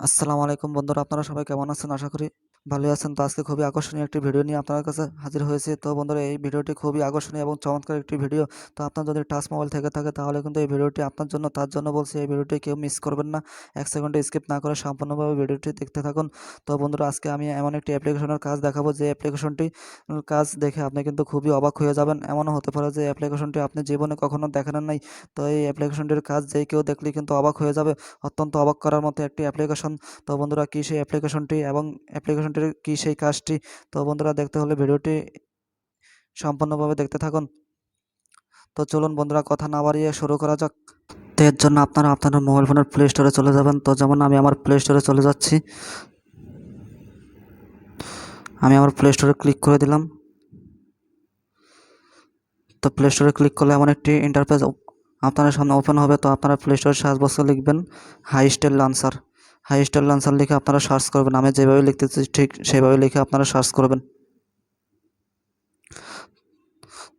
আসসালামু আলাইকুম বন্ধুরা, আপনারা সবাই কেমন আছেন? আশা করি ভালোই আছেন। তো আজকে খুবই আকর্ষণীয় একটি ভিডিও নিয়ে আপনার কাছে হাজির হয়েছি। তো বন্ধুরা, এই ভিডিওটি খুবই আকর্ষণীয় এবং চমৎকার একটি ভিডিও। তো আপনার যদি টাচ মোবাইল থেকে থাকে তাহলে কিন্তু এই ভিডিওটি আপনার জন্য, তার জন্য বলছি, এই ভিডিওটি কেউ মিস করবেন না। 1 সেকেন্ডে স্কিপ না করে সম্পূর্ণভাবে ভিডিওটি দেখতে থাকুন। তো বন্ধুরা, আজকে আমি এমন একটি অ্যাপ্লিকেশনের কাজ দেখাবো যে অ্যাপ্লিকেশনটি কাজ দেখে আপনি কিন্তু খুবই অবাক হয়ে যাবেন। এমনও হতে পারে যে অ্যাপ্লিকেশনটি আপনি জীবনে কখনো দেখেন নাই। তো এই অ্যাপ্লিকেশনটির কাজ যে কেউ দেখলেই কিন্তু অবাক হয়ে যাবে। অত্যন্ত অবাক করার মতো একটি অ্যাপ্লিকেশন। তো বন্ধুরা, কী সেই অ্যাপ্লিকেশনটি এবং অ্যাপ্লিকেশনটির কী সেই কাজটি? তো বন্ধুরা, দেখতে হলে ভিডিওটি সম্পূর্ণভাবে দেখতে থাকুন। তো চলুন বন্ধুরা, কথা না বাড়িয়ে শুরু করা যাক। তো এর জন্য আপনারা আপনাদের মোবাইল ফোনের প্লে স্টোরে চলে যাবেন। তো যেমন আমি আমার প্লে স্টোরে চলে যাচ্ছি। আমি আমার প্লে স্টোরে ক্লিক করে দিলাম। তো প্লে স্টোরে ক্লিক করলে এমন একটি ইন্টারফেস আপনার সামনে ওপেন হবে। তো আপনারা প্লে স্টোরে সার্চ বক্সে লিখবেন হাইস্টেল লঞ্চার। হাইস্টেল লঞ্চার লিখে আপনারা সার্চ করবেন। আমি যেভাবে লিখতেছি ঠিক সেভাবে লিখে আপনারা সার্চ করবেন।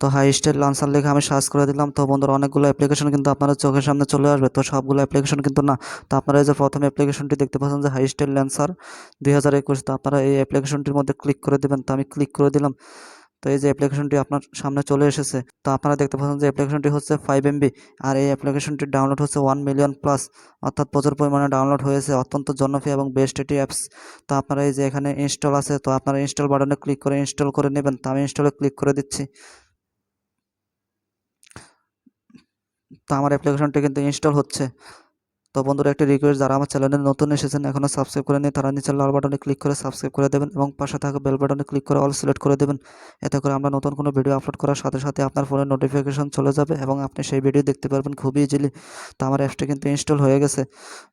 তো হাইস্টেল লঞ্চার লিখে আমি সার্চ করে দিলাম। তো বন্ধুরা, অনেকগুলো অ্যাপ্লিকেশন কিন্তু আপনাদের চোখের সামনে চলে আসবে। তো সবগুলো অ্যাপ্লিকেশন কিন্তু না। তো আপনারা এই যে প্রথম অ্যাপ্লিকেশনটি দেখতে পাচ্ছেন যে হাইস্টেল লঞ্চার 2021, তো আপনারা এই অ্যাপ্লিকেশনটির মধ্যে ক্লিক করে দেবেন। তো আমি ক্লিক করে দিলাম। তো এই যে অ্যাপ্লিকেশনটি আপনার সামনে চলে এসেছে। তো আপনারা দেখতে পাচ্ছেন যে অ্যাপ্লিকেশনটি হচ্ছে 5 MB, আর এই অ্যাপ্লিকেশনটির ডাউনলোড হচ্ছে 1 মিলিয়ন প্লাস, অর্থাৎ প্রচুর পরিমাণে ডাউনলোড হয়েছে। অত্যন্ত জনপ্রিয় এবং বেস্ট এটি অ্যাপস। তো আপনারা এই যে এখানে ইনস্টল আছে, তো আপনারা ইনস্টল বাটনে ক্লিক করে ইনস্টল করে নেবেন। তো আমি ইনস্টলে ক্লিক করে দিচ্ছি। তো আমার অ্যাপ্লিকেশনটি কিন্তু ইনস্টল হচ্ছে। তো বন্ধুরা, একটা রিকোয়েস্ট, যারা আমার চ্যানেলে নতুন এসেছেন, এখনও সাবস্ক্রাইব করে নিয়ে তারা নিচের লাল বাটনে ক্লিক করে সাবস্ক্রাইব করে দেবেন এবং পাশে থাকা বেল বাটনে ক্লিক করে অল সিলেক্ট করে দেবেন। এতে করে আমরা নতুন কোনো ভিডিও আপলোড করার সাথে সাথে আপনার ফোনে নোটিফিকেশন চলে যাবে এবং আপনি সেই ভিডিও দেখতে পারবেন খুবই ইজিলি। তো আমার অ্যাপসটি কিন্তু ইনস্টল হয়ে গেছে।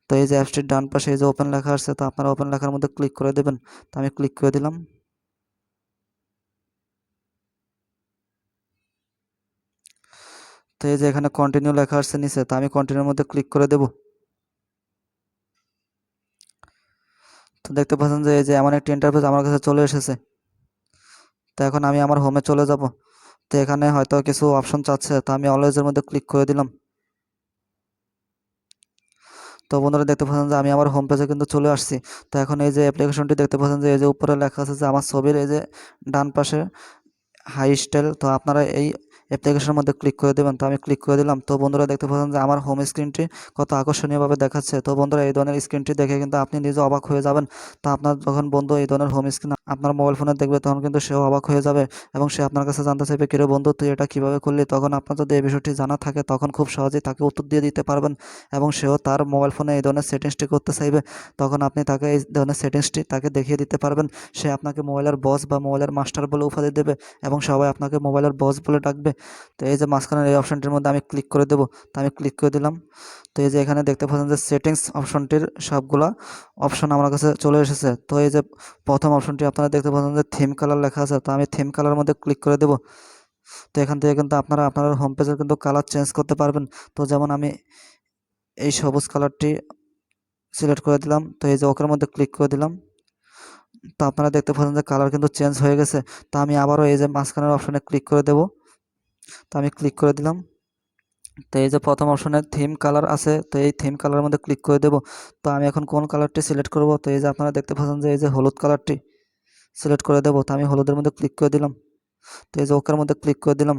তো এই যে অ্যাপসটির ডান পাশে এই যে ওপেন লেখা আছে, তো আপনারা ওপেন লেখার মধ্যে ক্লিক করে দেবেন। তো আমি ক্লিক করে দিলাম। তো এই যে এখানে কন্টিনিউ লেখা আসছে নিচে, তো আমি কন্টিনিউর মধ্যে ক্লিক করে দেবো। তো দেখতে পাচ্ছেন যে এই যে এমন একটি ইন্টারফেস আমার কাছে চলে এসেছে। তো এখন আমি আমার হোমে চলে যাব। তো এখানে হয়তো কিছু অপশন চাচ্ছে, তো আমি অলওয়েজের মধ্যে ক্লিক করে দিলাম। তো বন্ধুরা, দেখতে পাচ্ছেন যে আমি আমার হোম পেজে কিন্তু চলে আসছি। তো এখন এই যে অ্যাপ্লিকেশনটি দেখতে পাচ্ছেন যে এই যে উপরে লেখা আছে যে আমার ছবির এই যে ডান পাশে হাই স্টাইল, তো আপনারা এই অ্যাপ্লিকেশনের মধ্যে ক্লিক করে দেবেন। তো আমি ক্লিক করে দিলাম। তো বন্ধুরা, দেখতে পাচ্ছেন যে আমার হোম স্ক্রিনটি কত আকর্ষণীয়ভাবে দেখাচ্ছে। তো বন্ধুরা, এই ধরনের স্ক্রিনটি দেখে কিন্তু আপনি নিজে অবাক হয়ে যাবেন। তো আপনার যখন বন্ধু এই ধরনের হোম স্ক্রিন আপনার মোবাইল ফোনে দেখবে, তখন কিন্তু সেও অবাক হয়ে যাবে এবং সে আপনার কাছে জানতে চাইবে, কিরে বন্ধু, তুই এটা কীভাবে করলি? তখন আপনার যদি এই বিষয়টি জানা থাকে, তখন খুব সহজেই তাকে উত্তর দিয়ে দিতে পারবেন এবং সেও তার মোবাইল ফোনে এই ধরনের সেটিংসটি করতে চাইবে। তখন আপনি তাকে এই ধরনের সেটিংসটি তাকে দেখিয়ে দিতে পারবেন। সে আপনাকে মোবাইলের বস বা মোবাইলের মাস্টার বলে উপাধি দেবে এবং সবাই আপনাকে মোবাইলের বস বলে ডাকবে। তো এই যে মাঝখানের এই অপশনটির মধ্যে আমি ক্লিক করে দেবো। তো আমি ক্লিক করে দিলাম। তো এই যে এখানে দেখতে পাচ্ছেন যে সেটিংস অপশনটির সবগুলা অপশন আমার কাছে চলে এসেছে। তো এই যে প্রথম অপশনটি আপনারা দেখতে পাচ্ছেন যে থিম কালার লেখা আছে, তো আমি থিম কালার মধ্যে ক্লিক করে দেবো। তো এখান থেকে কিন্তু আপনারা আপনার হোম পেজের কিন্তু কালার চেঞ্জ করতে পারবেন। তো যেমন আমি এই সবুজ কালারটি সিলেক্ট করে দিলাম। তো এই যে ওকের মধ্যে ক্লিক করে দিলাম। তো আপনারা দেখতে পাচ্ছেন যে কালার কিন্তু চেঞ্জ হয়ে গেছে। তো আমি আবারও এই যে মাঝখানের অপশনে ক্লিক করে দেবো। তো আমি ক্লিক করে দিলাম। তো এই যে প্রথম অপশনে থিম কালার আছে, তো এই থিম কালারের মধ্যে ক্লিক করে দেবো। তো আমি এখন কোন কালারটি সিলেক্ট করব? তো এই যে আপনারা দেখতে পাচ্ছেন যে এই যে হলুদ কালারটি সিলেক্ট করে দেবো। তো আমি হলুদের মধ্যে ক্লিক করে দিলাম। তো এই যে ওকের মধ্যে ক্লিক করে দিলাম।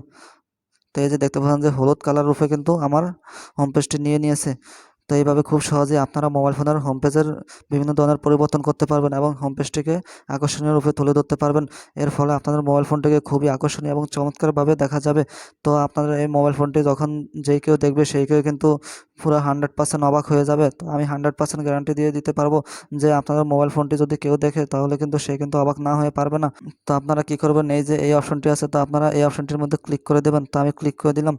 তো এই যে দেখতে পাচ্ছেন যে হলুদ কালার রূপে কিন্তু আমার হোম পেজটি নিয়ে নিয়েছে। তো এইভাবে খুব সহজেই আপনারা মোবাইল ফোনের হোম পেজের বিভিন্ন ধরনের পরিবর্তন করতে পারবেন এবং হোম পেজটিকে আকর্ষণীয় রূপে তুলে ধরতে পারবেন। এর ফলে আপনাদের মোবাইল ফোনটিকে খুবই আকর্ষণীয় এবং চমৎকারভাবে দেখা যাবে। তো আপনাদের এই মোবাইল ফোনটি যখন যেই কেউ দেখবে, সেই কেউ কিন্তু পুরো 100% অবাক হয়ে যাবে। তো আমি 100% গ্যারান্টি দিয়ে দিতে পারবো যে আপনাদের মোবাইল ফোনটি যদি কেউ দেখে, তাহলে কিন্তু সে কিন্তু অবাক না হয়ে পারবে না। তো আপনারা কি করবেন, এই যে এই অপশনটি আছে, তো আপনারা এই অপশনটির মধ্যে ক্লিক করে দেবেন। তো আমি ক্লিক করে দিলাম।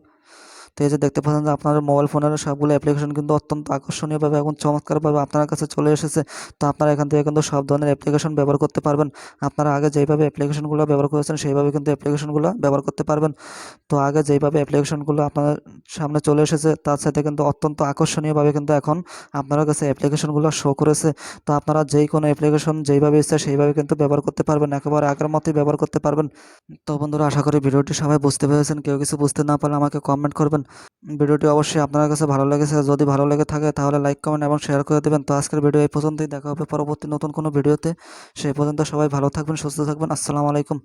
তো এই যে দেখতে পাচ্ছেন যে আপনার মোবাইল ফোনের সবগুলো অ্যাপ্লিকেশন কিন্তু অত্যন্ত আকর্ষণীয়ভাবে এবং চমৎকারভাবে আপনার কাছে চলে এসেছে। তো আপনারা এখান থেকে কিন্তু সব ধরনের অ্যাপ্লিকেশন ব্যবহার করতে পারবেন। আপনারা আগে যেইভাবে অ্যাপ্লিকেশনগুলো ব্যবহার করেছেন, সেইভাবে কিন্তু অ্যাপ্লিকেশনগুলো ব্যবহার করতে পারবেন। তো আগে যেইভাবে অ্যাপ্লিকেশনগুলো আপনার সামনে চলে এসেছে, তার সাথে কিন্তু অত্যন্ত আকর্ষণীয়ভাবে কিন্তু এখন আপনার কাছে অ্যাপ্লিকেশনগুলো শো করেছে। তো আপনারা যেই কোনো অ্যাপ্লিকেশন যেইভাবে ইচ্ছা সেইভাবে কিন্তু ব্যবহার করতে পারবেন, একেবারে আগের মতোই ব্যবহার করতে পারবেন। তো বন্ধুরা, আশা করি ভিডিওটি সবাই বুঝতে পেরেছেন। কেউ কিছু বুঝতে না পারলে আমাকে কমেন্ট করবেন। ভিডিওটি অবশ্যই আপনার কাছে ভালো লেগেছে, যদি ভালো লেগে থাকে তাহলে লাইক, কমেন্ট এবং শেয়ার করে দেবেন। তো আজকের ভিডিও এই পর্যন্তই, দেখা হবে পরবর্তী নতুন কোনো ভিডিওতে। সেই পর্যন্ত সবাই ভালো থাকবেন, সুস্থ থাকবেন। আসসালামু আলাইকুম।